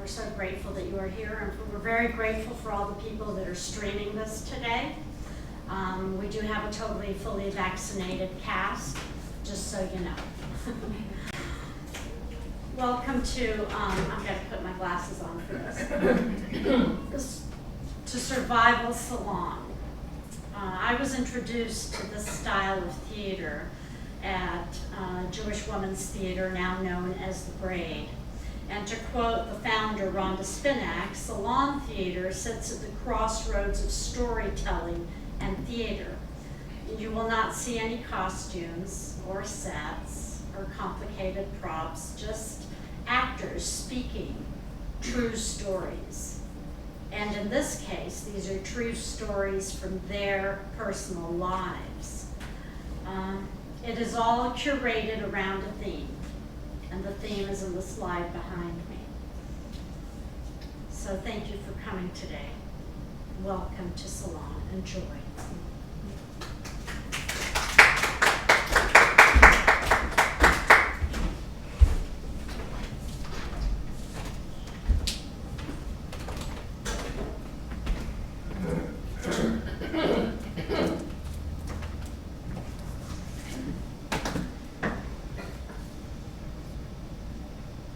we're so grateful that you are here, and we're very grateful for all the people that are streaming this today. We do have a totally fully vaccinated cast, just so you know. Welcome to, I've got to put my glasses on for this, to Survival Salon. I was introduced to this style of theater at Jewish Women's Theater, now known as The Braid. And to quote the founder, Rhonda Spinak, Salon theater sits at the crossroads of storytelling and theater. You will not see any costumes or sets or complicated props, just actors speaking true stories. And in this case, these are true stories from their personal lives. It is all curated around a theme, and the theme is in the slide behind me. So thank you for coming today. Welcome to Salon. Enjoy.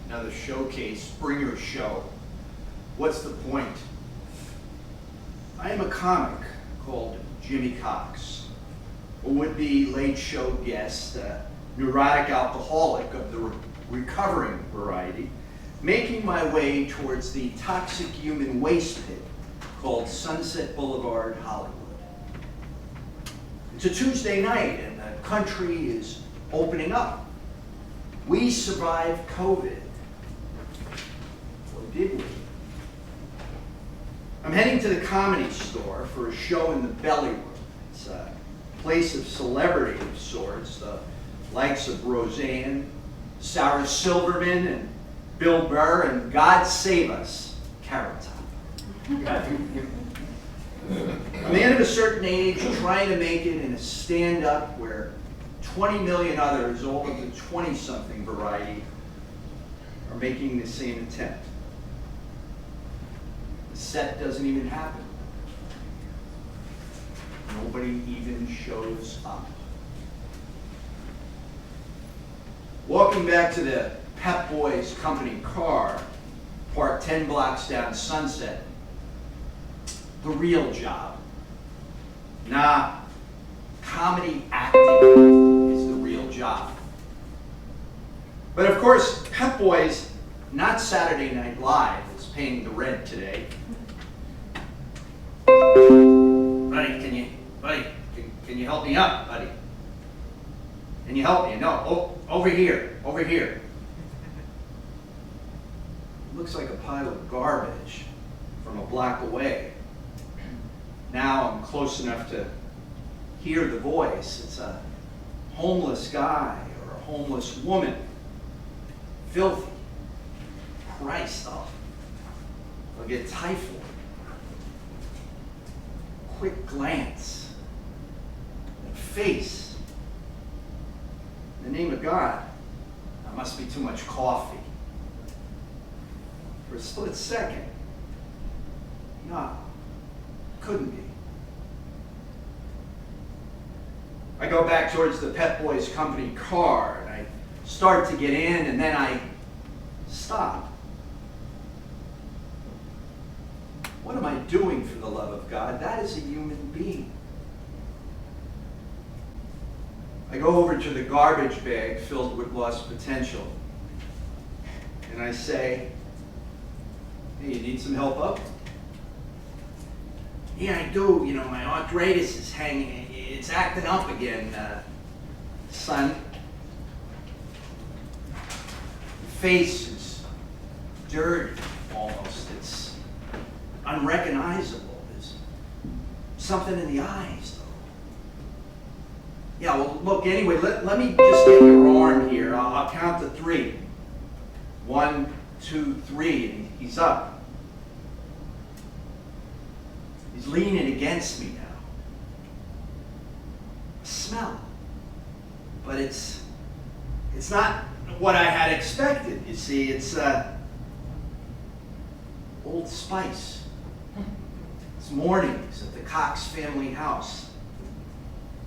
Another showcase, Springer show. What's the point? I am a comic called Jimmy Cox, a would-be late show guest, a neurotic alcoholic of the recovering variety, making my way towards the toxic human waste pit called Sunset Boulevard, Hollywood. It's a Tuesday night and the country is opening up. We survived COVID. Or did we? I'm heading to the Comedy Store for a show in the Belly Room. It's a place of celebrity of sorts, the likes of Roseanne, Sarah Silverman, and Bill Burr, and God save us, Carrot Top. A man of a certain age trying to make it in a stand-up where 20 million others, all of the 20-something variety, are making the same attempt. The set doesn't even happen. Nobody even shows up. Walking back to the Pep Boys company car, parked 10 blocks down Sunset, the real job. Nah, comedy acting is the real job. But of course, Pep Boys, not Saturday Night Live, is paying the rent today. Buddy, can you help me up, buddy? Can you help me? No, over here. Looks like a pile of garbage from a block away. Now I'm close enough to hear the voice. It's a homeless guy or a homeless woman. Filthy. Christ, I'll get typhoid. Quick glance. That face. In the name of God, that must be too much coffee. For a split second, no, couldn't be. I go back towards the Pep Boys company car, and I start to get in, and then I stop. What am I doing, for the love of God? That is a human being. I go over to the garbage bag filled with lost potential, and I say, "Hey, you need some help up?" "Yeah, I do. You know, my arthritis is hanging. It's acting up again, son." The face is dirty, almost. It's unrecognizable. There's something in the eyes, though. Yeah, well, look, anyway, let me just get your arm here. I'll count to 3. 1, 2, 3, and he's up. He's leaning against me now. Smell. But it's not what I had expected, you see. It's Old Spice. It's mornings at the Cox family house.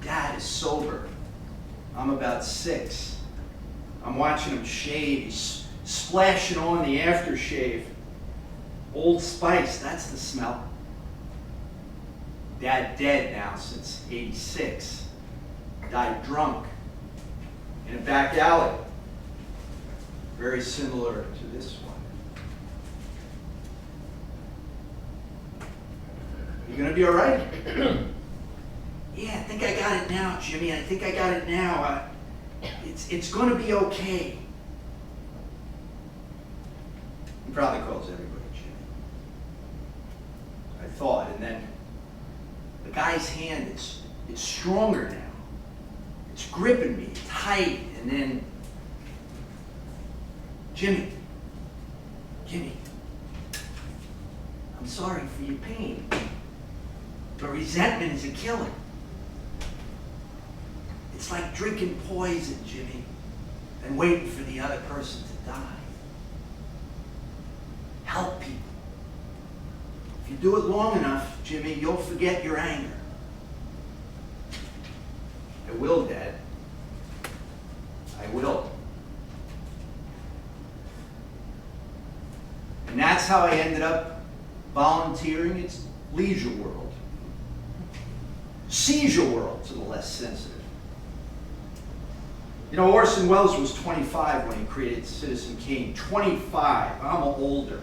Dad is sober. I'm about 6. I'm watching him shave. He's splashing on the aftershave. Old Spice, that's the smell. Dad dead now since '86. Died drunk in a back alley. Very similar to this one. You gonna be all right? Yeah, I think I got it now, Jimmy. I think I got it now. It's gonna be okay. He probably calls everybody Jimmy. I thought, and then the guy's hand, it's stronger now. It's gripping me tight, and then, Jimmy, I'm sorry for your pain, but resentment is a killer. It's like drinking poison, Jimmy, and waiting for the other person to die. Help people. If you do it long enough, Jimmy, you'll forget your anger. I will, Dad. I will. And that's how I ended up volunteering at Leisure World. Seizure World to the less sensitive. You know, Orson Welles was 25 when he created Citizen Kane. 25. I'm older.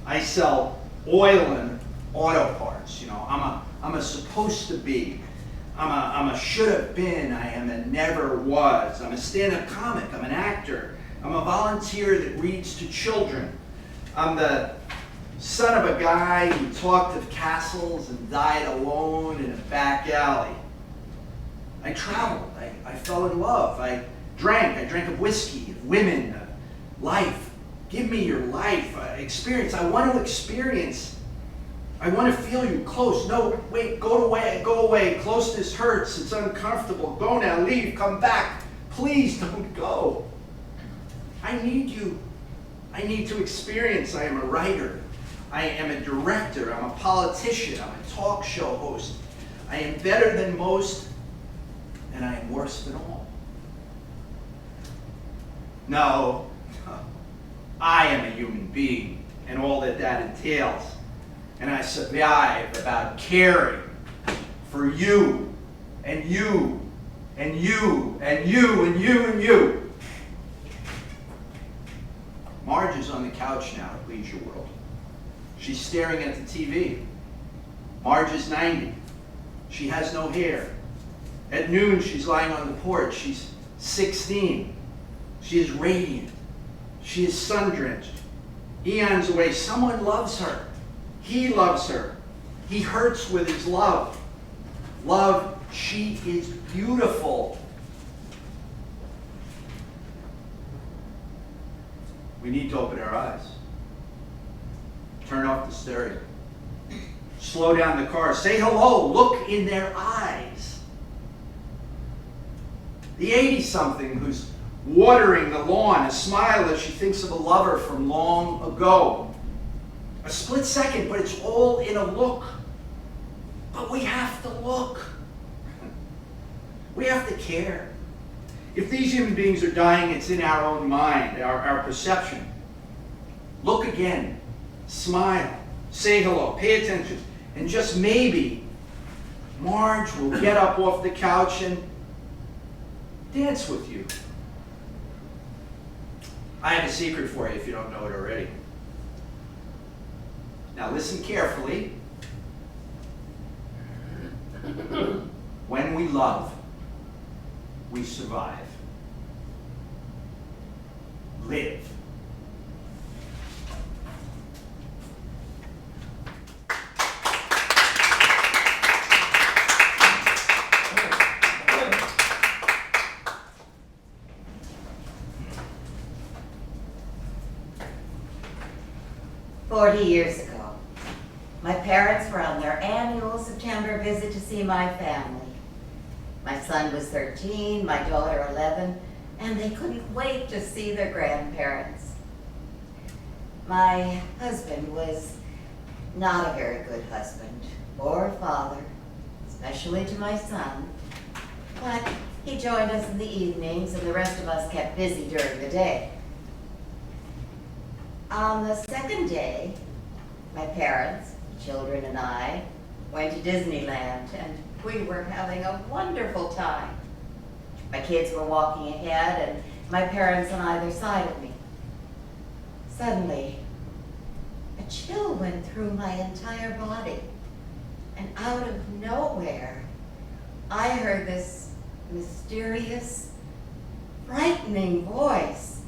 I sell oil and auto parts. You know, I'm a supposed to be. I'm a should have been. I am a never was. I'm a stand-up comic. I'm an actor. I'm a volunteer that reads to children. I'm the son of a guy who talked of castles and died alone in a back alley. I traveled. I fell in love. I drank of whiskey, of women, of life. Give me your life, experience. I want to experience. I want to feel you close. No, wait, go away. Closeness hurts. It's uncomfortable. Go now, leave, come back. Please don't go. I need you. I need to experience. I am a writer. I am a director. I'm a politician. I'm a talk show host. I am better than most, and I am worse than all. No, I am a human being and all that entails. And I survive about caring for you and you and you and you and you and you. Marge is on the couch now at Leisure World. She's staring at the TV. Marge is 90. She has no hair. At noon, she's lying on the porch. She's 16. She is radiant. She is sun-drenched. Eons away, someone loves her. He loves her. He hurts with his love. Love, she is beautiful. We need to open our eyes. Turn off the stereo. Slow down the car. Say hello. Look in their eyes. The 80-something who's watering the lawn, a smile as she thinks of a lover from long ago. A split second, but it's all in a look. But we have to look. We have to care. If these human beings are dying, it's in our own mind, our perception. Look again. Smile. Say hello. Pay attention. And just maybe, Marge will get up off the couch and dance with you. I have a secret for you if you don't know it already. Now listen carefully. When we love, we survive. Live. Years ago, my parents were on their annual September visit to see my family. My son was 13, my daughter 11, and they couldn't wait to see their grandparents. My husband was not a very good husband or father, especially to my son, but he joined us in the evenings and the rest of us kept busy during the day. On the second day, my parents, children, and I went to Disneyland, and we were having a wonderful time. My kids were walking ahead and my parents on either side of me. Suddenly, a chill went through my entire body, and out of nowhere, I heard this mysterious, frightening voice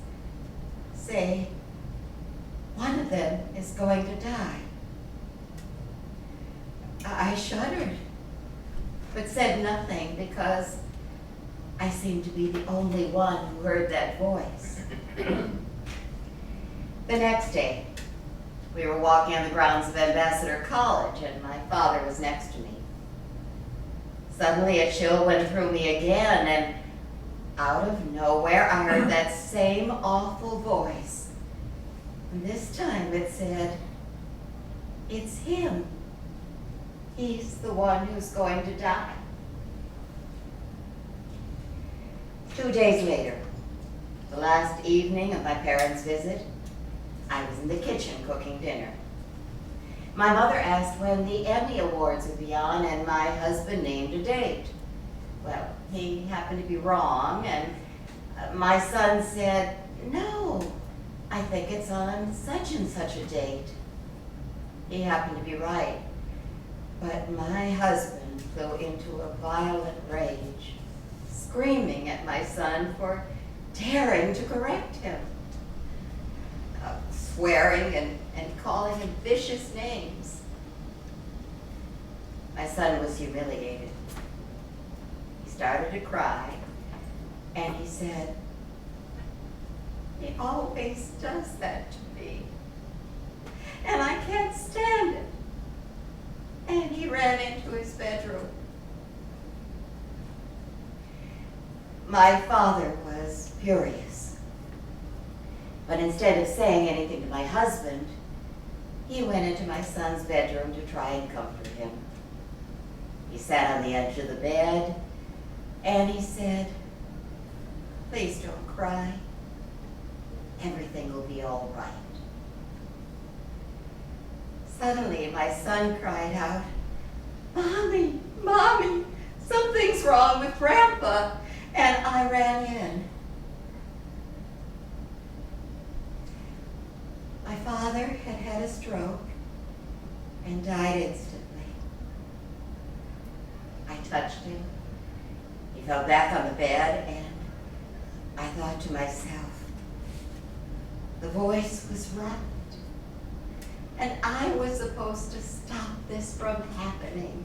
say, "One of them is going to die." I shuddered, but said nothing because I seemed to be the only one who heard that voice. The next day, we were walking on the grounds of Ambassador College, and my father was next to me. Suddenly, a chill went through me again, and out of nowhere, I heard that same awful voice. And this time it said, "It's him. He's the one who's going to die." 2 days later, the last evening of my parents' visit, I was in the kitchen cooking dinner. My mother asked when the Emmy Awards would be on, and my husband named a date. Well, he happened to be wrong, and my son said, "No, I think it's on such and such a date." He happened to be right, but my husband flew into a violent rage, screaming at my son for daring to correct him, swearing and calling him vicious names. My son was humiliated. He started to cry, and he said, "He always does that to me, and I can't stand it." And he ran into his bedroom. My father was furious, but instead of saying anything to my husband, he went into my son's bedroom to try and comfort him. He sat on the edge of the bed, and he said, "Please don't cry. Everything will be all right." Suddenly, my son cried out, "Mommy, Mommy, something's wrong with Grandpa," and I ran in. My father had had a stroke and died instantly. I touched him. He fell back on the bed, and I thought to myself, the voice was right. And I was supposed to stop this from happening.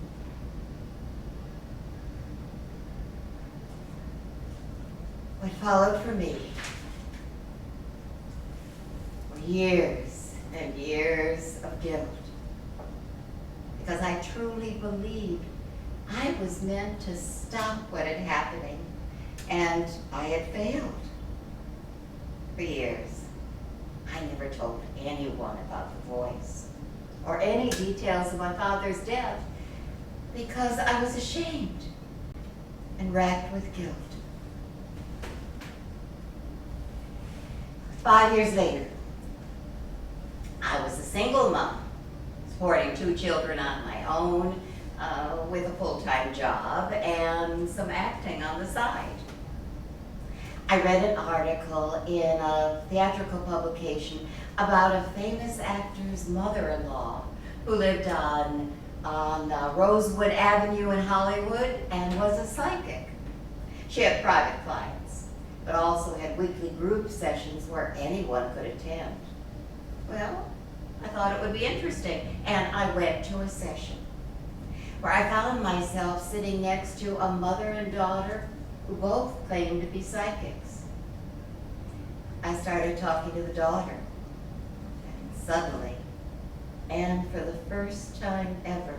What followed for me were years and years of guilt, because I truly believed I was meant to stop what had happening, and I had failed. For years, I never told anyone about the voice or any details of my father's death because I was ashamed and racked with guilt. 5 years later, I was a single mom, supporting 2 children on my own, with a full-time job and some acting on the side. I read an article in a theatrical publication about a famous actor's mother-in-law who lived on Rosewood Avenue in Hollywood and was a psychic. She had private clients, but also had weekly group sessions where anyone could attend. Well, I thought it would be interesting, and I went to a session where I found myself sitting next to a mother and daughter who both claimed to be psychics. I started talking to the daughter, and suddenly, and for the first time ever,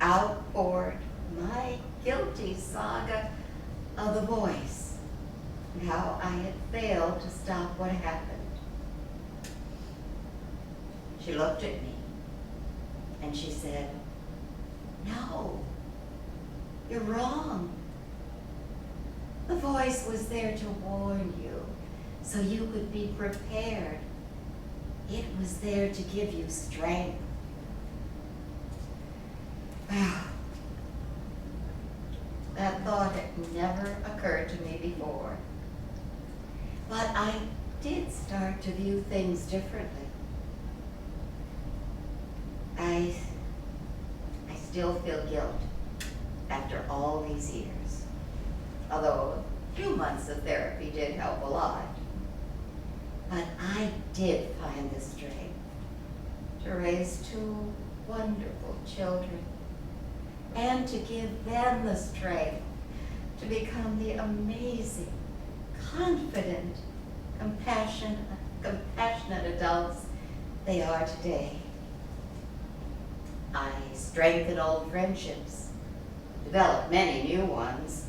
out poured my guilty saga of the voice and how I had failed to stop what happened. She looked at me and she said, "No, you're wrong. The voice was there to warn you so you could be prepared. It was there to give you strength." That thought had never occurred to me before. But I did start to view things differently. I still feel guilt after all these years, although a few months of therapy did help a lot. But I did find the strength to raise two wonderful children and to give them the strength to become the amazing, confident, compassionate adults they are today. I strengthened old friendships, developed many new ones,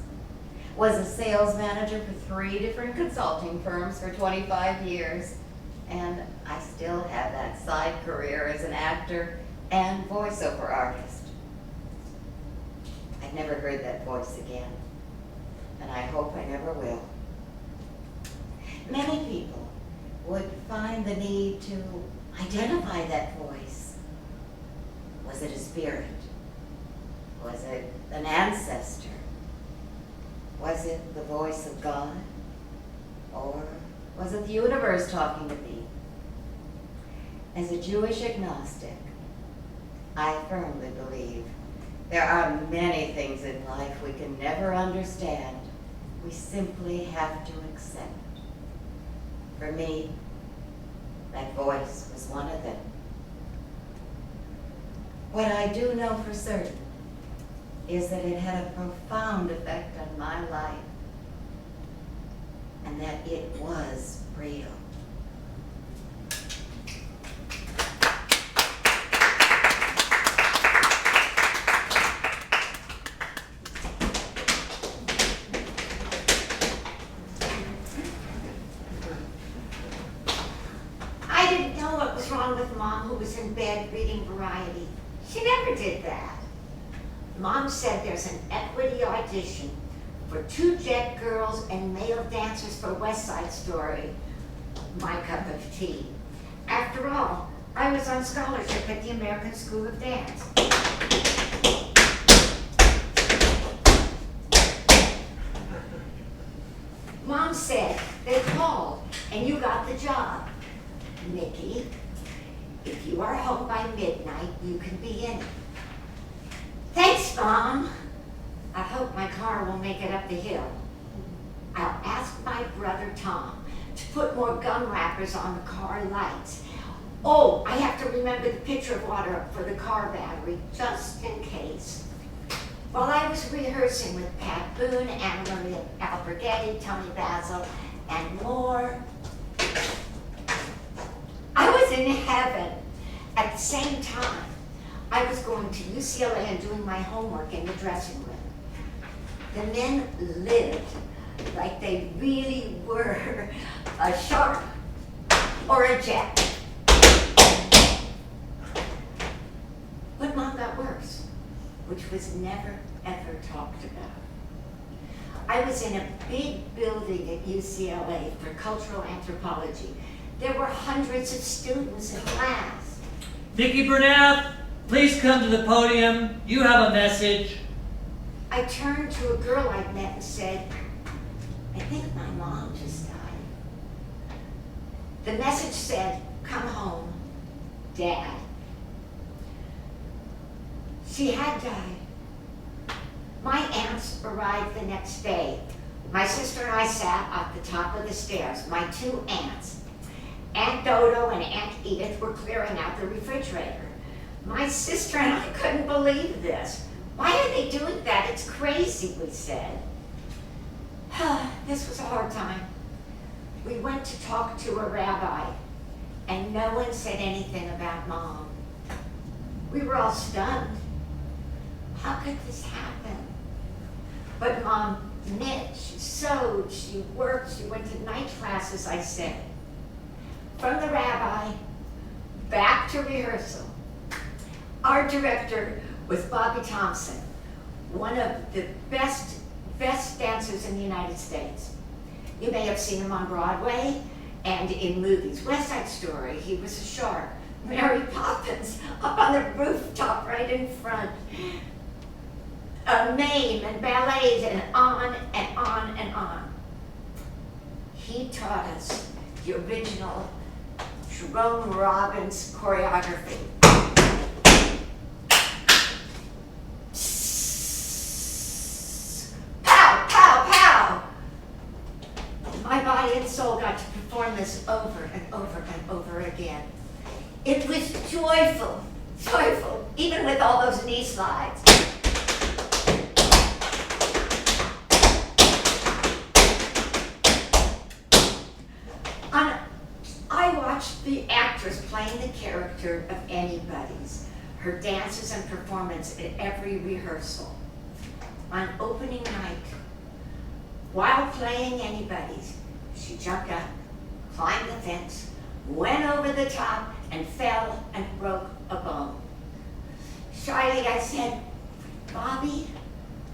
was a sales manager for 3 different consulting firms for 25 years, and I still have that side career as an actor and voiceover artist. I've never heard that voice again, and I hope I never will. Many people would find the need to identify that voice. Was it a spirit? Was it an ancestor? Was it the voice of God? Or was it the universe talking to me? As a Jewish agnostic, I firmly believe there are many things in life we can never understand. We simply have to accept. For me, that voice was one of them. What I do know for certain is that it had a profound effect on my life, and that it was real. I didn't know what was wrong with Mom, who was in bed reading Variety. She never did that. Mom said there's an equity audition for 2 jet girls and male dancers for West Side Story. My cup of tea. After all, I was on scholarship at the American School of Dance. Mom said they called and you got the job. Nikki, if you are home by midnight, you can be in it. Thanks, Mom. I hope my car will make it up the hill. I'll ask my brother Tom to put more gum wrappers on the car lights. Oh, I have to remember the pitcher of water for the car battery, just in case. While I was rehearsing with Pat Boone, Anna Maria Alberghetti, Tony Basil, and more, I was in heaven. At the same time, I was going to UCLA and doing my homework in the dressing room. The men lived like they really were a shark or a jet. But Mom got worse, which was never, ever talked about. I was in a big building at UCLA for cultural anthropology. There were hundreds of students in class. Vicki Burnett, please come to the podium. You have a message. I turned to a girl I'd met and said, I think my mom just died. The message said, come home, Dad. She had died. My aunts arrived the next day. My sister and I sat at the top of the stairs, my 2 aunts. Aunt Dodo and Aunt Edith were clearing out the refrigerator. My sister and I couldn't believe this. Why are they doing that? It's crazy, we said. This was a hard time. We went to talk to a rabbi, and no one said anything about Mom. We were all stunned. How could this happen? But Mom knit, she sewed, she worked, she went to night classes, I said. From the rabbi, back to after rehearsal, our director was Bobby Thompson, one of the best dancers in the United States. You may have seen him on Broadway and in movies. West Side Story, he was a shark. Mary Poppins, up on the rooftop right in front. Mame and ballets and on and on and on. He taught us the original Jerome Robbins choreography. Pow, pow, pow! My body and soul got to perform this over and over and over again. It was joyful, joyful, even with all those knee slides. I watched the actress playing the character of Anybody's, her dances and performance at every rehearsal. On opening night, while playing Anybody's, she jumped up, climbed the fence, went over the top, and fell and broke a bone. Shyly I said, "Bobby,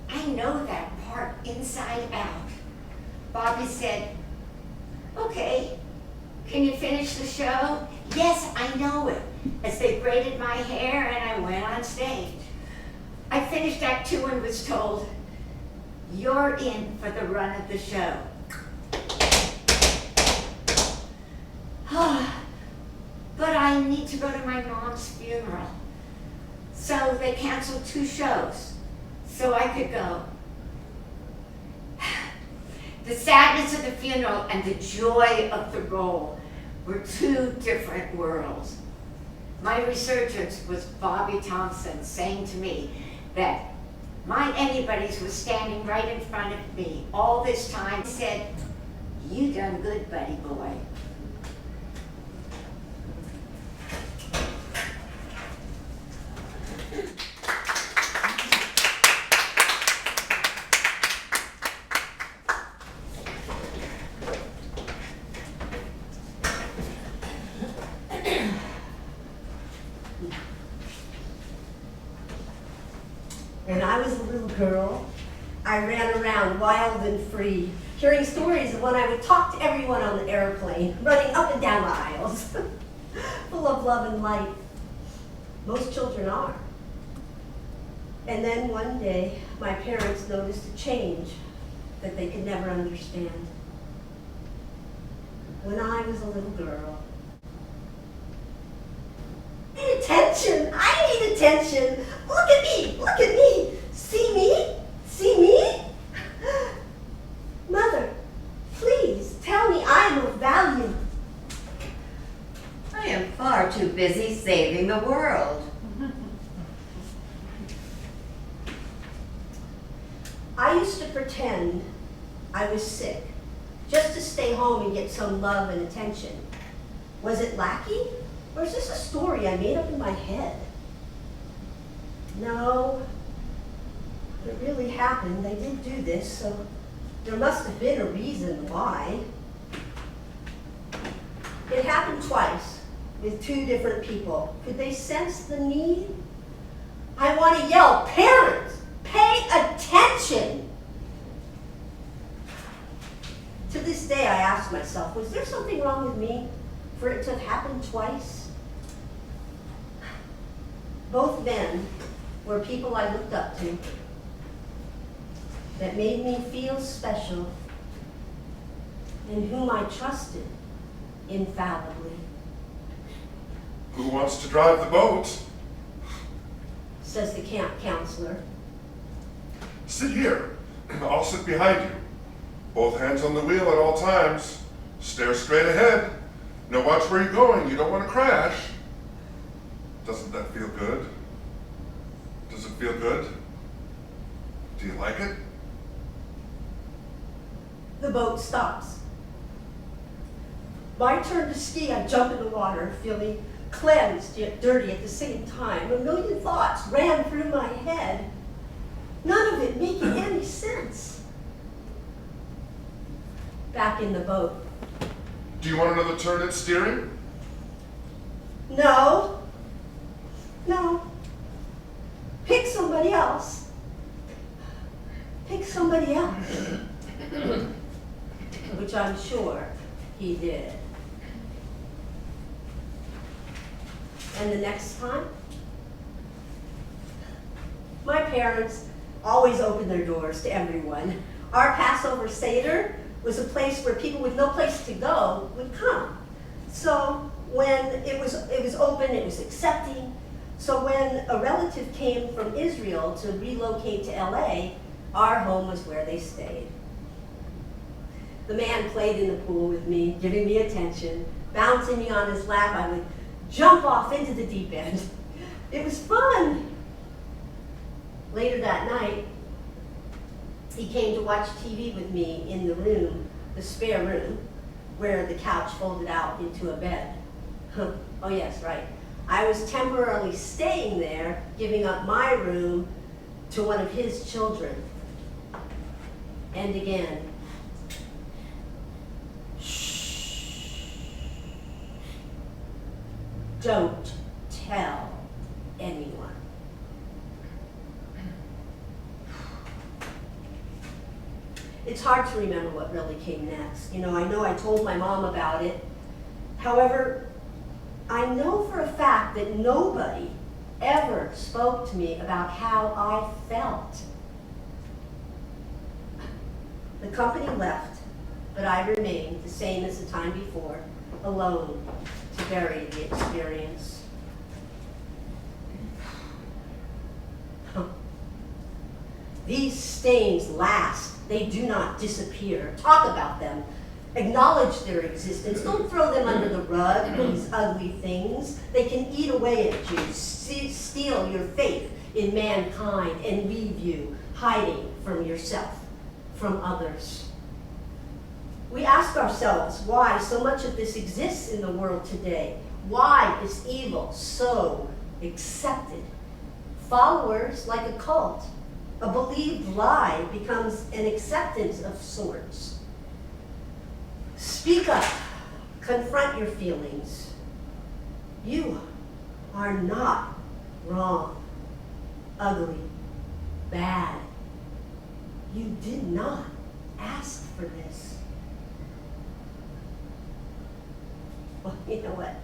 I know that part inside out." Bobby said, "Okay, can you finish the show?" "Yes, I know it," as they braided my hair and I went on stage. I finished Act 2 and was told, "You're in for the run of the show." But I need to go to my mom's funeral. So they canceled 2 shows so I could go. The sadness of the funeral and the joy of the role were 2 different worlds. My resurgence was Bobby Thompson saying to me that my Anybody's was standing right in front of me all this time. He said, "You done good, buddy boy." When I was a little girl, I ran around wild and free, hearing stories of when I would talk to everyone on the airplane, running up and down the aisles, full of love and light. Most children are. And then one day, my parents noticed a change that they could never understand. When I was a little girl, I need attention. I need attention. Look at me. Look at me. See me? See me? Mother, please tell me I am of value. I am far too busy saving the world. I used to pretend I was sick just to stay home and get some love and attention. Was it lacking? Or is this a story I made up in my head? No, it really happened. They did do this, so there must have been a reason why. It happened twice with 2 different people. Could they sense the need? I want to yell, "Parents, pay attention!" To this day, I ask myself, was there something wrong with me for it to have happened twice? Both men were people I looked up to that made me feel special and whom I trusted infallibly. Who wants to drive the boat? Says the camp counselor. Sit here. I'll sit behind you. Both hands on the wheel at all times. Stare straight ahead. Now watch where you're going. You don't want to crash. Doesn't that feel good? Does it feel good? Do you like it? The boat stops. My turn to ski, I jump in the water, feeling cleansed yet dirty at the same time. A million thoughts ran through my head, none of it making any sense. Back in the boat. Do you want another turn at steering? No, he did. And the next time? My parents always opened their doors to everyone. Our Passover Seder was a place where people with no place to go would come. So when it was open, it was accepting. So when a relative came from Israel to relocate to LA, our home was where they stayed. The man played in the pool with me, giving me attention, bouncing me on his lap. I would jump off into the deep end. It was fun. Later that night, he came to watch TV with me in the room, the spare room, where the couch folded out into a bed. Oh yes, right. I was temporarily staying there, giving up my room to one of his children. And again, shh. Don't tell anyone. It's hard to remember what really came next. You know I told my mom about it. However, I know for a fact that nobody ever spoke to me about how I felt. The company left, but I remained the same as the time before, alone to bury the experience. These stains last. They do not disappear. Talk about them. Acknowledge their existence. Don't throw them under the rug, these ugly things. They can eat away at you, steal your faith in mankind, and leave you hiding from yourself, from others. We ask ourselves why so much of this exists in the world today. Why is evil so accepted? Followers, like a cult, a believed lie becomes an acceptance of sorts. Speak up. Confront your feelings. You are not wrong, ugly, bad. You did not ask for this. Well, you know what?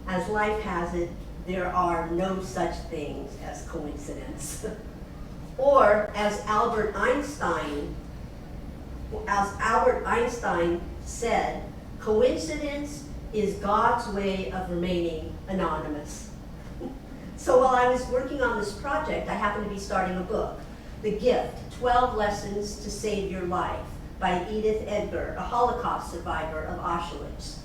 As life has it, there are no such things as coincidence. Or as Albert Einstein said, coincidence is God's way of remaining anonymous. So while I was working on this project, I happened to be starting a book, The Gift, 12 Lessons to Save Your Life, by Edith Edgar, a Holocaust survivor of Auschwitz.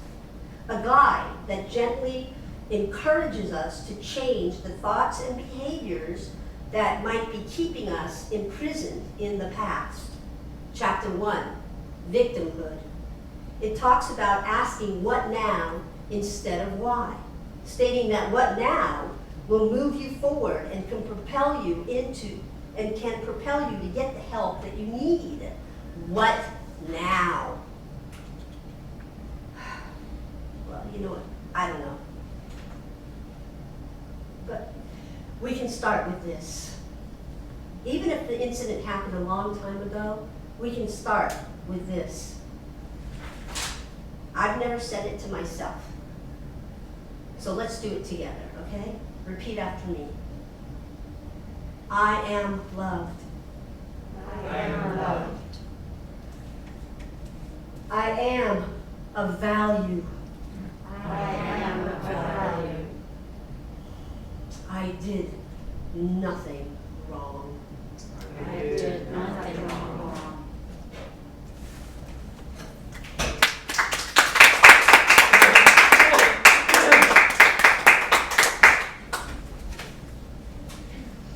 A guide that gently encourages us to change the thoughts and behaviors that might be keeping us imprisoned in the past. Chapter 1, Victimhood. It talks about asking what now instead of why, stating that what now will move you forward and can propel you to get the help that you need. What now? Well, you know what? I don't know. But we can start with this. Even if the incident happened a long time ago, we can start with this. I've never said it to myself. So let's do it together, okay? Repeat after me. I am loved. I am loved. I am of value. I am of value. I did nothing wrong. I did nothing wrong.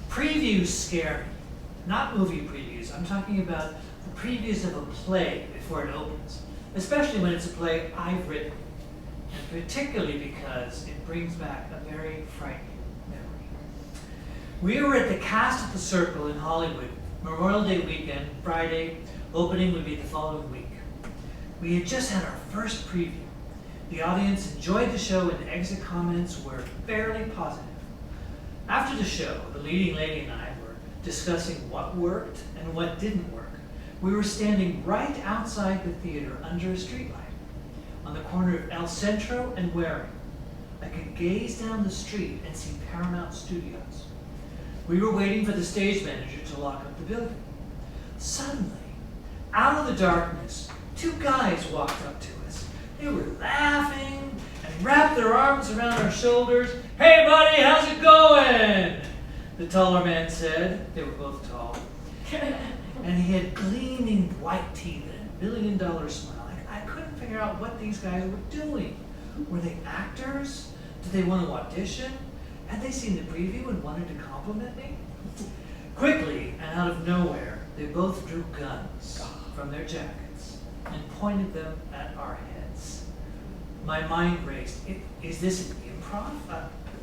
Previews scare me. Not movie previews. I'm talking about the previews of a play before it opens, especially when it's a play I've written, and particularly because it brings back a very frightening memory. We were at the Cast at the Circle in Hollywood, Memorial Day weekend, Friday. Opening would be the following week. We had just had our first preview. The audience enjoyed the show and the exit comments were fairly positive. After the show, the leading lady and I were discussing what worked and what didn't work. We were standing right outside the theater under a streetlight. on the corner of El Centro and Waring. I could gaze down the street and see Paramount Studios. We were waiting for the stage manager to lock up the building. Suddenly, out of the darkness, two guys walked up to us. They were laughing and wrapped their arms around our shoulders. "Hey buddy, how's it going?" the taller man said. They were both tall. And he had gleaming white teeth and a $1 million smile. I couldn't figure out what these guys were doing. Were they actors? Did they want to audition? Had they seen the preview and wanted to compliment me? Quickly and out of nowhere, they both drew guns from their jackets and pointed them at our heads. My mind raced. Is this an improv?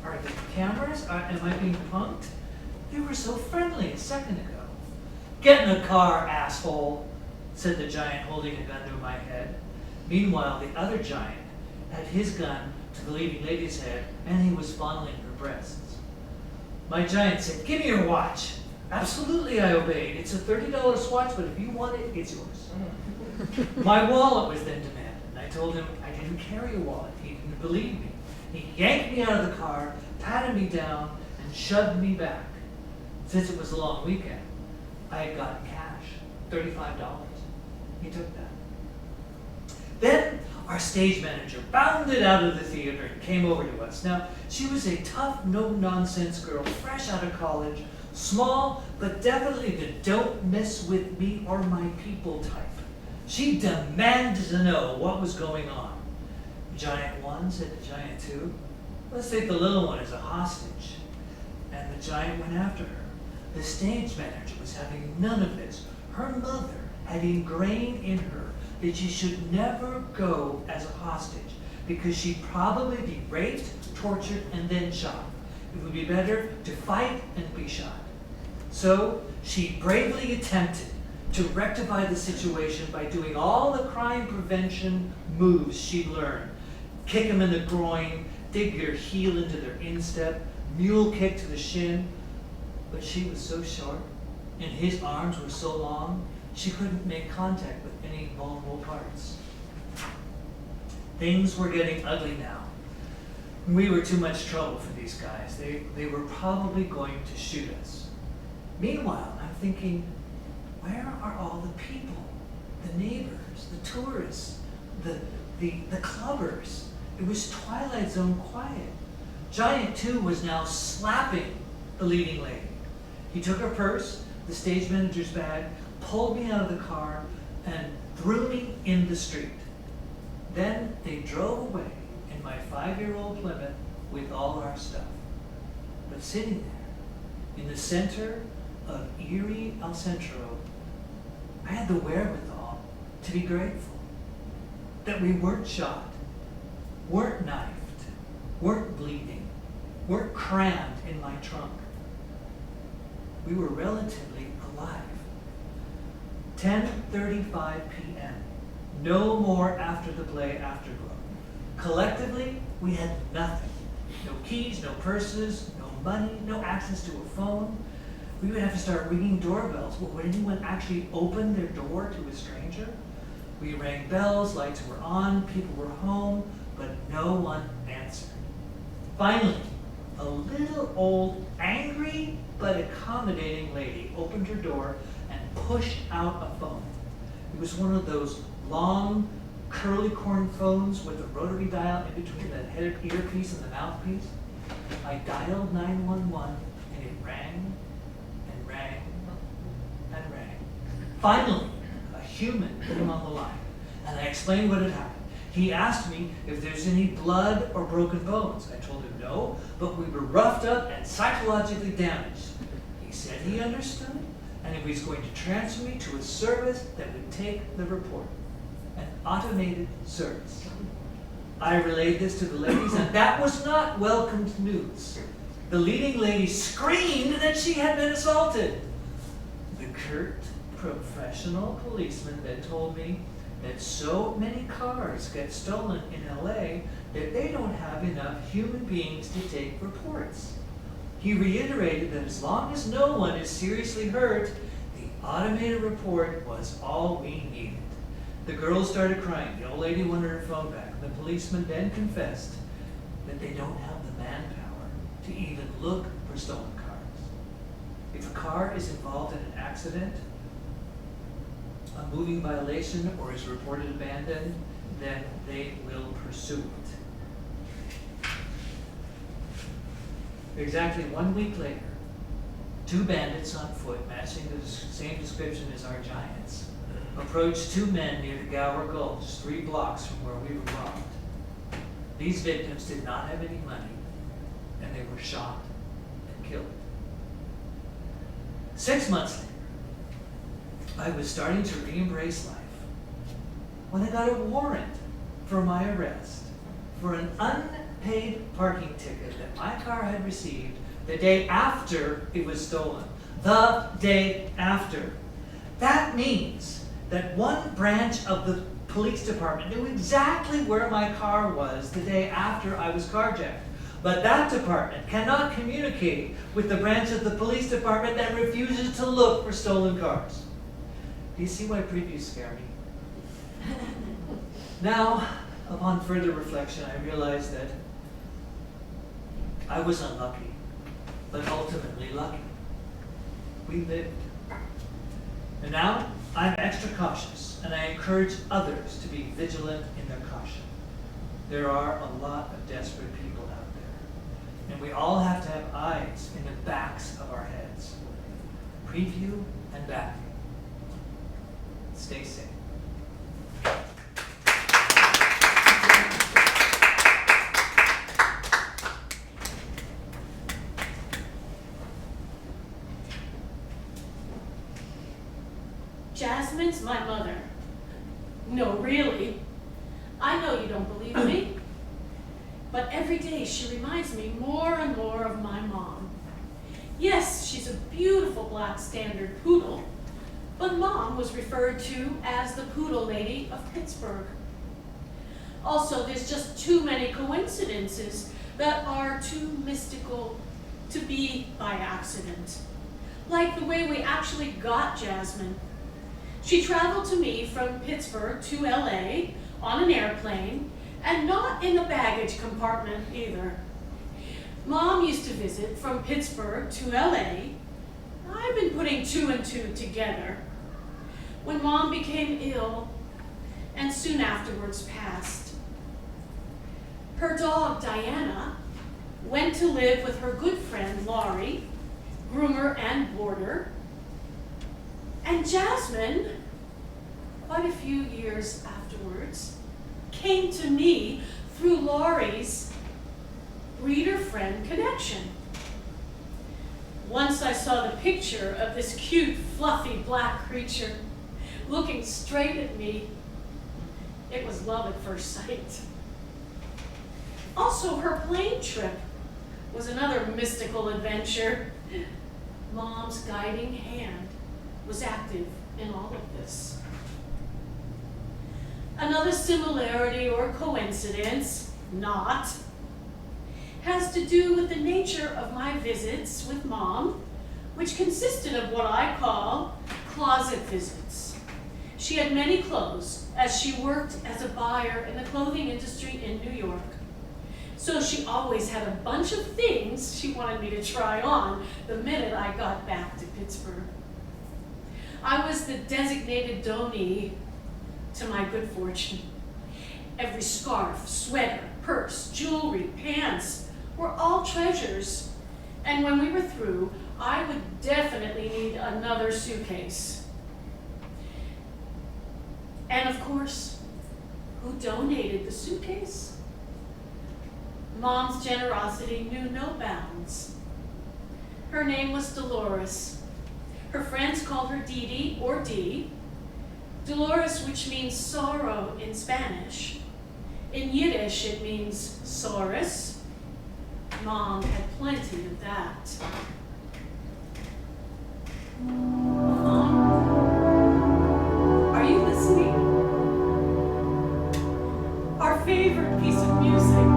Are the cameras? Am I being punked? They were so friendly a second ago. "Get in the car, asshole," said the giant holding a gun to my head. Meanwhile, the other giant had his gun to the leading lady's head, and he was fondling her breasts. My giant said, "Give me your watch." "Absolutely," I obeyed. "It's a $30 watch, but if you want it, it's yours." My wallet was then demanded, and I told him I didn't carry a wallet. He didn't believe me. He yanked me out of the car, patted me down, and shoved me back. Since it was a long weekend, I had gotten cash, $35. He took that. Then our stage manager bounded out of the theater and came over to us. Now, she was a tough, no-nonsense girl, fresh out of college, small, but definitely the don't mess with me or my people type. She demanded to know what was going on. "Giant 1, said the giant 2. "Let's take the little one as a hostage." And the giant went after her. The stage manager was having none of this. Her mother had ingrained in her that she should never go as a hostage because she'd probably be raped, tortured, and then shot. It would be better to fight and be shot. So she bravely attempted to rectify the situation by doing all the crime prevention moves she'd learned. Kick them in the groin, dig your heel into their instep, mule kick to the shin. But she was so short, and his arms were so long, she couldn't make contact with any vulnerable parts. Things were getting ugly now. We were too much trouble for these guys. They were probably going to shoot us. Meanwhile, I'm thinking, where are all the people? The neighbors, the tourists, the clubbers. It was Twilight Zone quiet. Giant 2 was now slapping the leading lady. He took her purse, the stage manager's bag, pulled me out of the car, and threw me in the street. Then they drove away in my 5-year-old Plymouth with all our stuff. But sitting there, in the center of eerie El Centro, I had the wherewithal to be grateful that we weren't shot, weren't knifed, weren't bleeding, weren't crammed in my trunk. We were relatively alive. 10:35 p.m. No more after the play afterglow. Collectively, we had nothing. No keys, no purses, no money, no access to a phone. We would have to start ringing doorbells. Would anyone actually open their door to a stranger? We rang bells, lights were on, people were home, but no one answered. Finally, a little old, angry but accommodating lady opened her door and pushed out a phone. It was one of those long, curly corn phones with a rotary dial in between the head earpiece and the mouthpiece. I dialed 911 and it rang and rang and rang. Finally, a human came on the line and I explained what had happened. He asked me if there's any blood or broken bones. I told him no, but we were roughed up and psychologically damaged. He said he understood and he was going to transfer me to a service that would take the report. An automated service. I relayed this to the ladies, and that was not welcomed news. The leading lady screamed that she had been assaulted. The curt, professional policeman then told me that so many cars get stolen in LA that they don't have enough human beings to take reports. He reiterated that as long as no one is seriously hurt, the automated report was all we needed. The girls started crying. The old lady wanted her phone back. The policeman then confessed that they don't have the manpower to even look for stolen cars. If a car is involved in an accident, a moving violation, or is reported abandoned, then they will pursue it. Exactly 1 week later, 2 bandits on foot, matching the same description as our giants, approached 2 men near the Gower Gulch, 3 blocks from where we were robbed. These victims did not have any money, and they were shot and killed. 6 months later, I was starting to re-embrace life when I got a warrant for my arrest for an unpaid parking ticket that my car had received the day after it was stolen. The day after. That means that one branch of the police department knew exactly where my car was the day after I was carjacked. But that department cannot communicate with the branch of the police department that refuses to look for stolen cars. Do you see why previews scare me? Now, upon further reflection, I realized that I was unlucky, but ultimately lucky. We lived. And now, I'm extra cautious, and I encourage others to be vigilant in their caution. There are a lot of desperate people out there, and we all have to have eyes in the backs of our heads. Preview and back. Stay safe. Jasmine's my mother. No, really. I know you don't believe me. But every day she reminds me more and more of my mom. Yes, she's a beautiful black standard poodle, but Mom was referred to as the Poodle Lady of Pittsburgh. Also, there's just too many coincidences that are too mystical to be by accident. Like the way we actually got Jasmine. She traveled to me from Pittsburgh to LA on an airplane, and not in the baggage compartment either. Mom used to visit from Pittsburgh to LA. I've been putting 2 and 2 together. When Mom became ill, and soon afterwards passed. Her dog, Diana, went to live with her good friend, Laurie, groomer and boarder. And Jasmine, quite a few years afterwards, came to me through Laurie's breeder-friend connection. Once I saw the picture of this cute, fluffy black creature looking straight at me, it was love at first sight. Also, her plane trip was another mystical adventure. Mom's guiding hand was active in all of this. Another similarity or coincidence, not, has to do with the nature of my visits with Mom, which consisted of what I call closet visits. She had many clothes, as she worked as a buyer in the clothing industry in New York. So she always had a bunch of things she wanted me to try on the minute I got back to Pittsburgh. I was the designated donee to my good fortune. Every scarf, sweater, purse, jewelry, pants were all treasures. And when we were through, I would definitely need another suitcase. And of course, who donated the suitcase? Mom's generosity knew no bounds. Her name was Dolores. Her friends called her Dee Dee or Dee. Dolores, which means sorrow in Spanish. In Yiddish, it means Saurus. Mom had plenty of that. Mom, are you listening? Our favorite piece of music.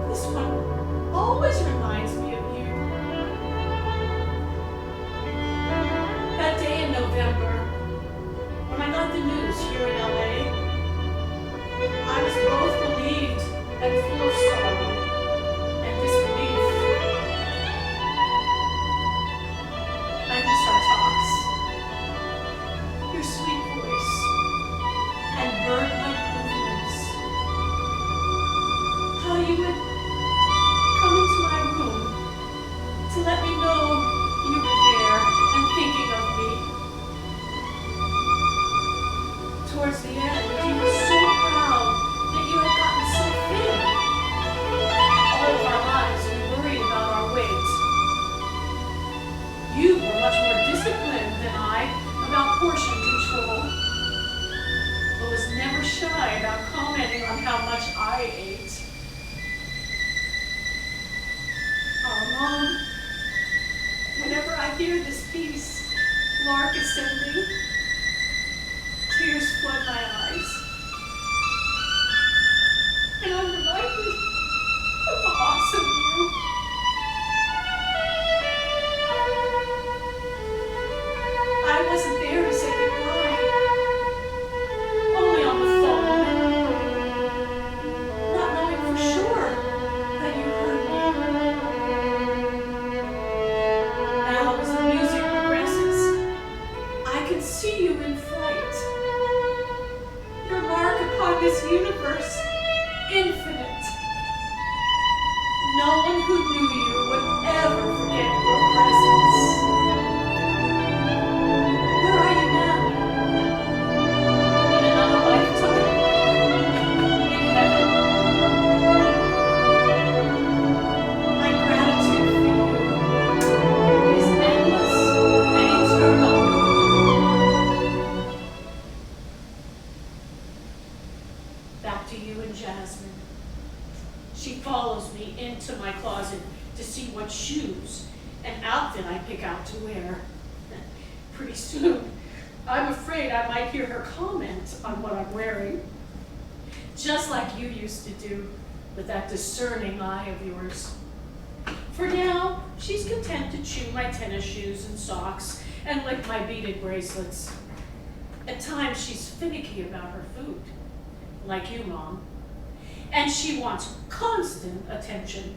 This one always reminds me of you. That day in November, you would come into my room to let me know you were there and thinking of me. Towards the end, you were so proud that you had gotten so thin. All of our lives, we worried about our weight. You were much more disciplined than I about portion control, but was never shy about commenting on how much I ate. Oh, Mom, whenever I hear this piece Lark is sending, tears flood my eyes. And I'm reminded of the awesome you. I wasn't there to say goodbye. Only on the phone. Not knowing for sure that you heard me. Now as the music progresses, I can see you in flight. Your mark upon this universe, infinite. No one who knew you would ever forget your presence. Where are you now? In another lifetime? In heaven? My gratitude for you is endless and eternal. Back to you and Jasmine. She follows me into my closet to see what shoes and outfit I pick out to wear. Pretty soon, I'm afraid I might hear her comment on what I'm wearing. Just like you used to do with that discerning eye of yours. For now, she's content to chew my tennis shoes and socks and lick my beaded bracelets. At times, she's finicky about her food, like you, Mom. And she wants constant attention.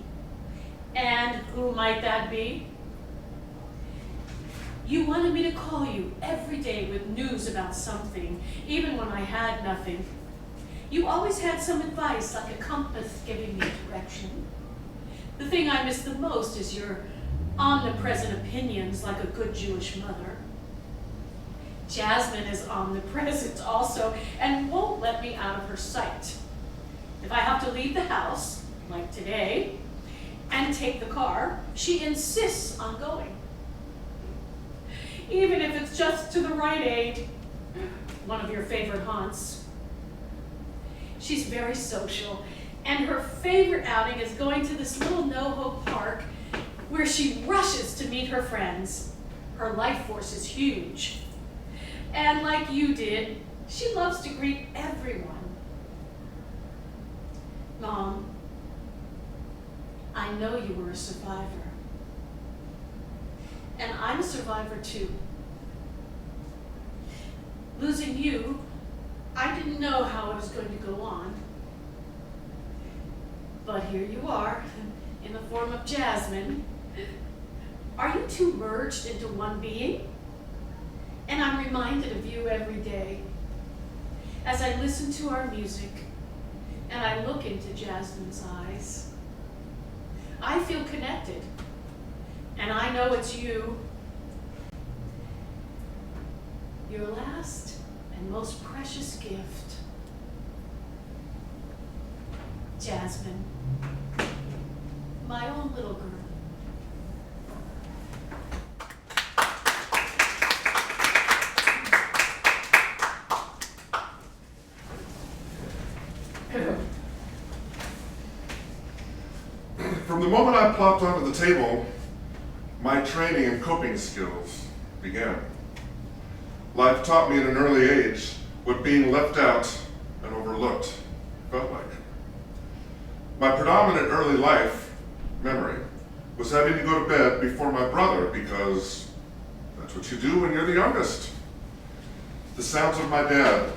And who might that be? You wanted me to call you every day with news about something, even when I had nothing. You always had some advice, like a compass giving me direction. The thing I miss the most is your omnipresent opinions, like a good Jewish mother. Jasmine is omnipresent also, and won't let me out of her sight. If I have to leave the house, like today, and take the car, she insists on going. Even if it's just to the Rite Aid, one of your favorite haunts. She's very social, and her favorite outing is going to this little NoHo park where she rushes to meet her friends. Her life force is huge. And like you did, she loves to greet everyone. Mom, I know you were a survivor. And I'm a survivor too. Losing you, I didn't know how it was going to go on. But here you are, in the form of Jasmine. Are you two merged into one being? And I'm reminded of you every day. As I listen to our music, and I look into Jasmine's eyes, I feel connected. And I know it's you. Your last and most precious gift. Jasmine, my own little girl. From the moment I plopped onto the table, my training and coping skills began. Life taught me at an early age what being left out and overlooked felt like. My predominant early life memory was having to go to bed before my brother because that's what you do when you're the youngest. The sounds of my dad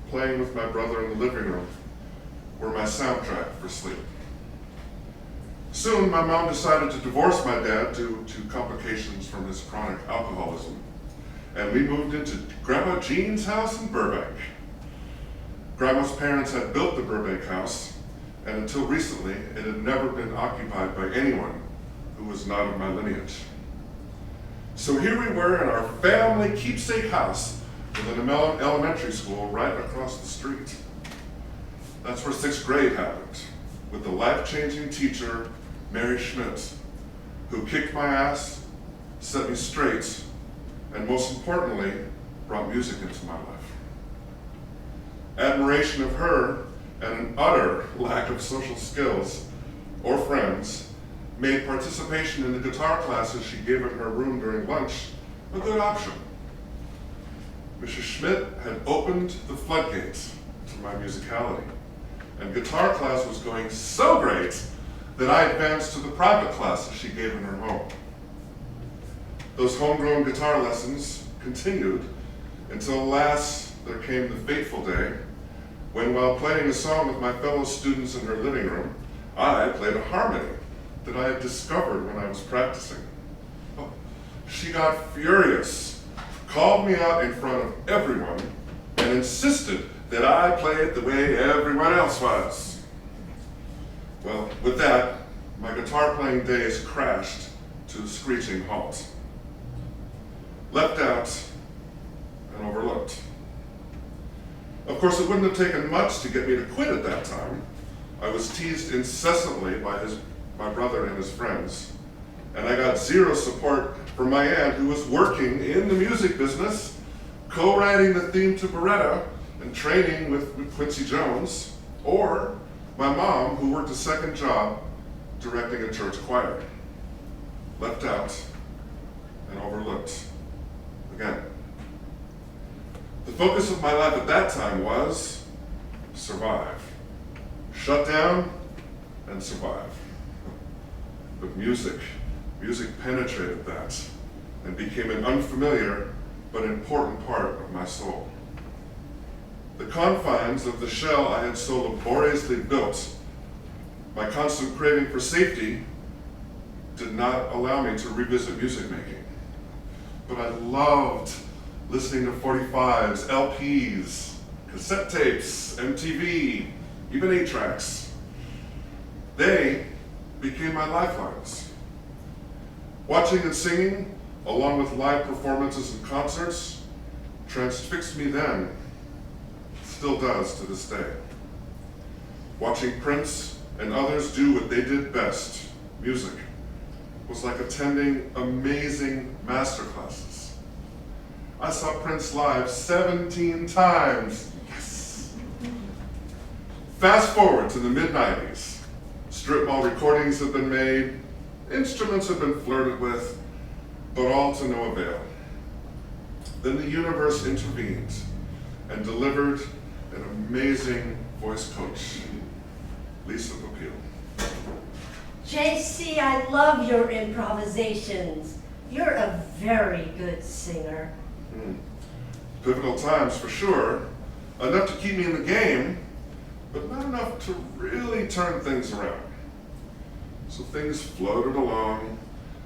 playing with my brother in the living room were my soundtrack for sleep. Soon, my mom decided to divorce my dad due to complications from his chronic alcoholism, and we moved into Grandma Jean's house in Burbank. Grandma's parents had built the Burbank house and until recently, it had never been occupied by anyone who was not of my lineage. So here we were in our family keepsake house with an elementary school right across the street. That's where 6th grade happened, with the life-changing teacher, Mary Schmidt, who kicked my ass, set me straight, and most importantly, brought music into my life. Admiration of her and an utter lack of social skills or friends made participation in the guitar classes she gave in her room during lunch a good option. Mrs. Schmidt had opened the floodgates to my musicality, and guitar class was going so great that I advanced to the private classes she gave in her home. Those homegrown guitar lessons continued until alas, there came the fateful day when, while playing a song with my fellow students in her living room, I played a harmony that I had discovered when I was practicing. Oh, she got furious, called me out in front of everyone, and insisted that I play it the way everyone else was. Well, with that, my guitar playing days crashed to a screeching halt. Left out and overlooked. Of course, it wouldn't have taken much to get me to quit at that time. I was teased incessantly by my brother and his friends, and I got zero support from my aunt, who was working in the music business, co-writing the theme to Beretta and training with Quincy Jones, or my mom, who worked a second job directing a church choir. Left out and overlooked again. The focus of my life at that time was survive. Shut down and survive. But music penetrated that and became an unfamiliar but important part of my soul. The confines of the shell I had so laboriously built, my constant craving for safety, did not allow me to revisit music making. But I loved listening to 45s, LPs, cassette tapes, MTV, even 8-tracks. They became my lifelines. Watching and singing, along with live performances and concerts, transfixed me then, still does to this day. Watching Prince and others do what they did best, music, was like attending amazing masterclasses. I saw Prince live 17 times. Yes! Fast forward to the mid-90s. Strip mall recordings have been made, instruments have been flirted with, but all to no avail. Then the universe intervened and delivered an amazing voice coach, Lisa Papil. JC, I love your improvisations. You're a very good singer. Pivotal times for sure. Enough to keep me in the game, but not enough to really turn things around. So things floated along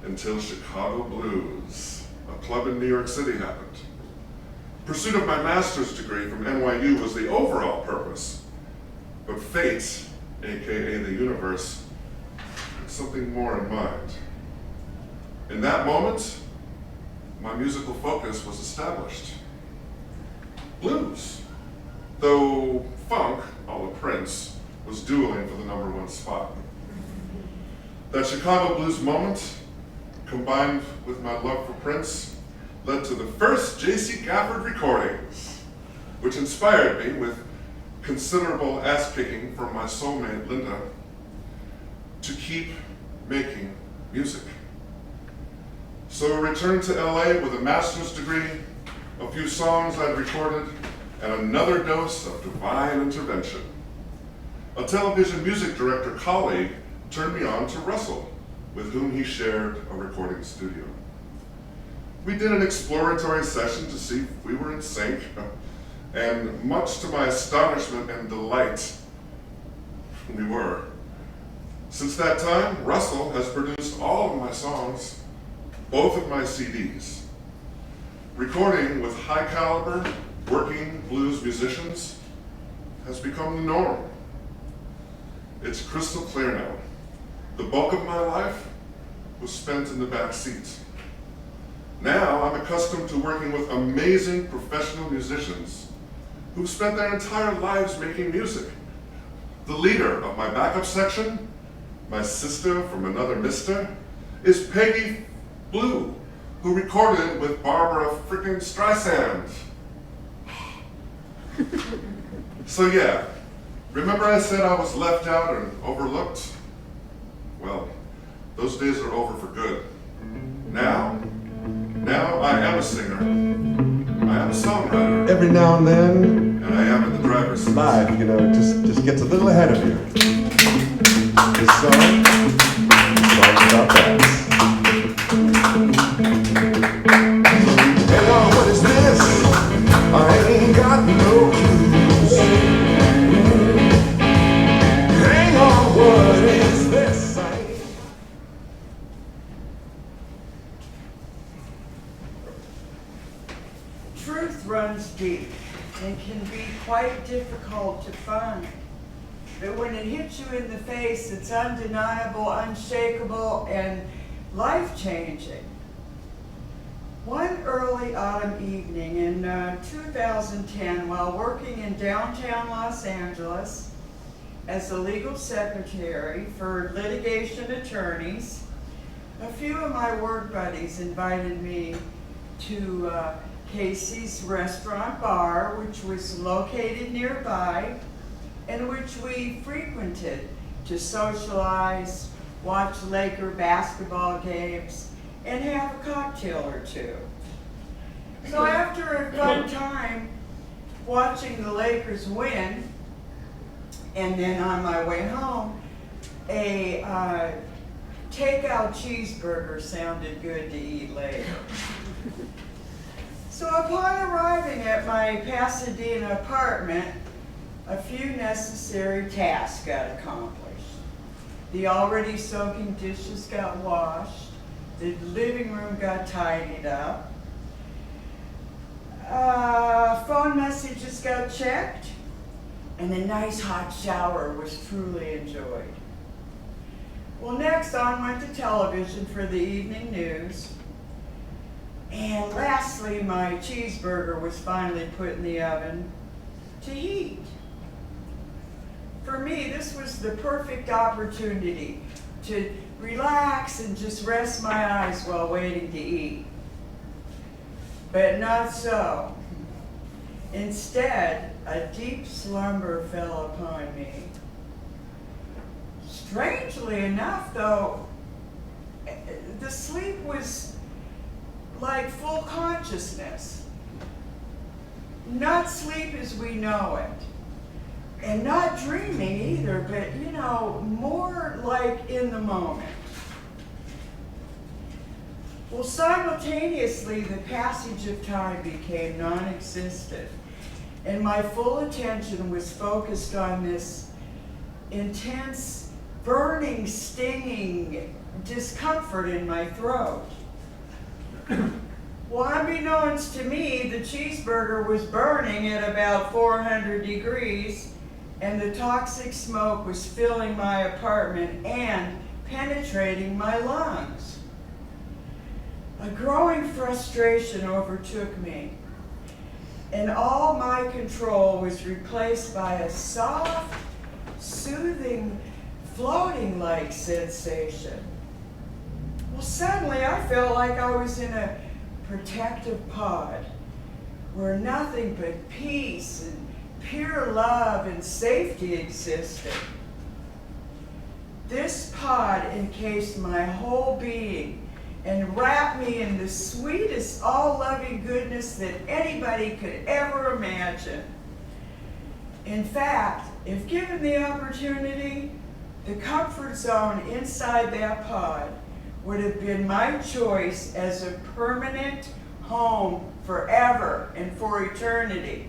until Chicago Blues, a club in New York City, happened. Pursuit of my master's degree from NYU was the overall purpose, but fate, aka the universe, had something more in mind. In that moment, my musical focus was established. Blues, though funk, a la Prince, was dueling for the #1 spot. That Chicago Blues moment, combined with my love for Prince, led to the first J.C. Gafford recordings, which inspired me, with considerable ass-kicking from my soulmate Linda, to keep making music. So I returned to LA with a master's degree, a few songs I'd recorded, and another dose of divine intervention. A television music director colleague turned me on to Russell, with whom he shared a recording studio. We did an exploratory session to see if we were in sync, and much to my astonishment and delight, we were. Since that time, Russell has produced all of my songs, both of my CDs. Recording with high caliber, working blues musicians has become the norm. It's crystal clear now. The bulk of my life was spent in the back seat. Now I'm accustomed to working with amazing professional musicians who've spent their entire lives making music. The leader of my backup section, my sister from another mister, is Peggy Blue, who recorded with Barbara frickin' Streisand. So yeah, remember I said I was left out and overlooked? Well, those days are over for good. Now I am a singer. I am a songwriter. Every now and then, And I am in the driver's seat. life, just gets a little ahead of you. This song's about that. Hey, oh, what is this? I ain't got no clues. Hang on, what is this? I ain't... Truth runs deep and can be quite difficult to find. But when it hits you in the face, it's undeniable, unshakable, and life-changing. One early autumn evening in 2010, while working in downtown Los Angeles as a legal secretary for litigation attorneys, a few of my work buddies invited me to Casey's Restaurant Bar, which was located nearby, and which we frequented to socialize, watch Laker basketball games, and have a cocktail or two. So after a fun time watching the Lakers win, and then on my way home, a takeout cheeseburger sounded good to eat later. So upon arriving at my Pasadena apartment, a few necessary tasks got accomplished. The already soaking dishes got washed, the living room got tidied up, phone messages got checked, and a nice hot shower was truly enjoyed. Well, next on went to television for the evening news. And lastly, my cheeseburger was finally put in the oven to heat. For me, this was the perfect opportunity to relax and just rest my eyes while waiting to eat. But not so. Instead, a deep slumber fell upon me. Strangely enough, though, the sleep was like full consciousness. Not sleep as we know it. And not dreaming either, but more like in the moment. Well, simultaneously, the passage of time became non-existent, and my full attention was focused on this intense, burning, stinging discomfort in my throat. Well, unbeknownst to me, the cheeseburger was burning at about 400 degrees, and the toxic smoke was filling my apartment and penetrating my lungs. A growing frustration overtook me, and all my control was replaced by a soft, soothing, floating-like sensation. Well, suddenly I felt like I was in a protective pod where nothing but peace and pure love and safety existed. This pod encased my whole being and wrapped me in the sweetest, all-loving goodness that anybody could ever imagine. In fact, if given the opportunity, the comfort zone inside that pod would have been my choice as a permanent home forever and for eternity.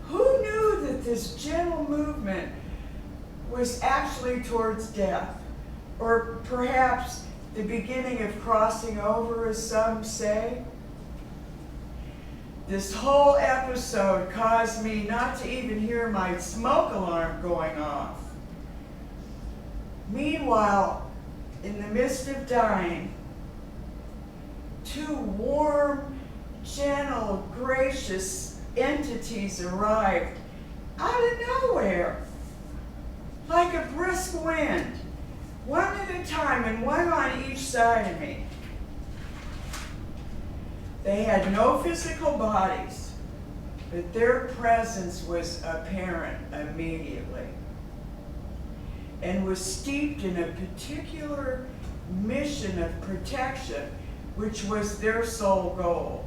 Who knew that this gentle movement was actually towards death, or perhaps the beginning of crossing over, as some say? This whole episode caused me not to even hear my smoke alarm going off. Meanwhile, in the midst of dying, two warm, gentle, gracious entities arrived out of nowhere, like a brisk wind, one at a time and one on each side of me. They had no physical bodies, but their presence was apparent immediately and was steeped in a particular mission of protection, which was their sole goal.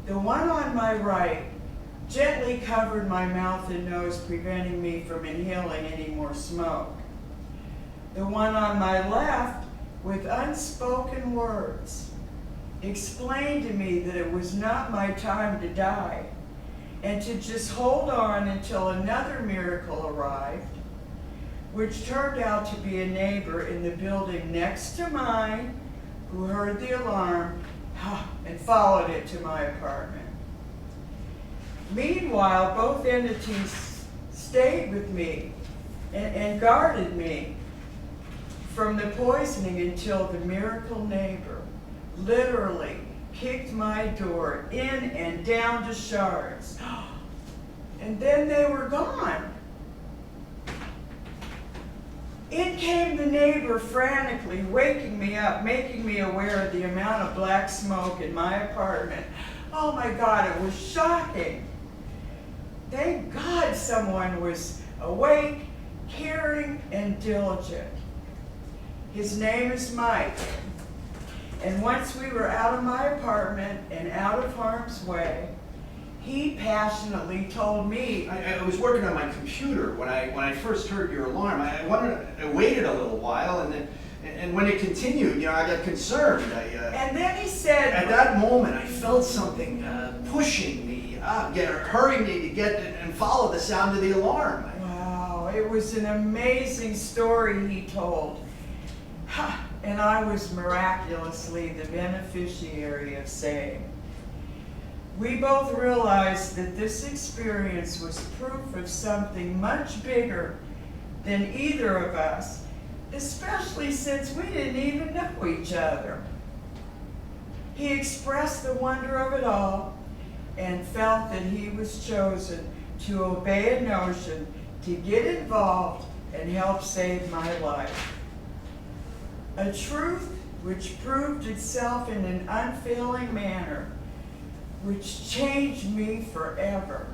The one on my right gently covered my mouth and nose, preventing me from inhaling any more smoke. The one on my left, with unspoken words, explained to me that it was not my time to die and to just hold on until another miracle arrived, which turned out to be a neighbor in the building next to mine who heard the alarm and followed it to my apartment. Meanwhile, both entities stayed with me and guarded me from the poisoning until the miracle neighbor literally kicked my door in and down to shards. And then they were gone. In came the neighbor frantically, waking me up, making me aware of the amount of black smoke in my apartment. Oh my God, it was shocking. Thank God someone was awake, caring, and diligent. His name is Mike. And once we were out of my apartment and out of harm's way, he passionately told me. I was working on my computer when I first heard your alarm. I waited a little while, and when it continued, you know, I got concerned. And then he said, at that moment, I felt something pushing me up, hurrying me to get and follow the sound of the alarm. Wow, it was an amazing story he told. And I was miraculously the beneficiary of saying. We both realized that this experience was proof of something much bigger than either of us, especially since we didn't even know each other. He expressed the wonder of it all and felt that he was chosen to obey a notion, to get involved and help save my life. A truth which proved itself in an unfailing manner, which changed me forever.